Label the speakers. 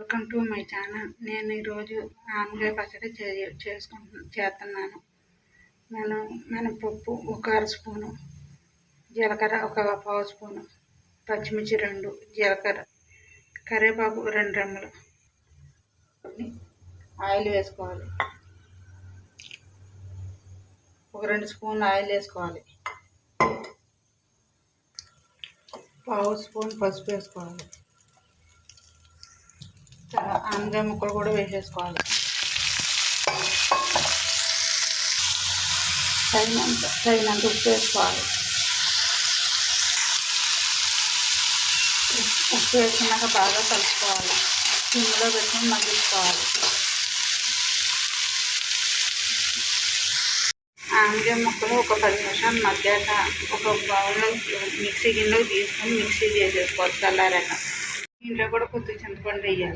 Speaker 1: Welcome to my channel. నేను ఈరోజు ఆనపకాయ పచ్చడి చేస్తున్నాను. నేను మినపప్పు ఒక అర స్పూను, జీలకర్ర ఒక పావు స్పూను, పచ్చిమిర్చి 2, జీలకర్ర, కరివేపాకు 2 రెమ్మలు, ఆయిల్ వేసుకోవాలి. ఒక 2 స్పూన్లు ఆయిల్ వేసుకోవాలి. పావు స్పూన్ పసుపు వేసుకోవాలి. ఆనపకాయ ముక్కలు కూడా వేసేసుకోవాలి. తగినంత ఉప్పు వేసుకోవాలి. ఉప్పు వేసుకున్నాక బాగా కలుపుకోవాలి. సిమ్లో పెట్టుకుని మగ్గించుకోవాలి. ఆనపకాయ ముక్కలు ఒక 10 నిమిషాలు మగ్గాక ఒక బౌల్లో మిక్సీ గిన్నెలో తీసుకొని మిక్సీ చేసేసుకోవాలి. చల్లారాక ఇంట్లో కూడా కొద్దిగా చింతపండు వేయాలి.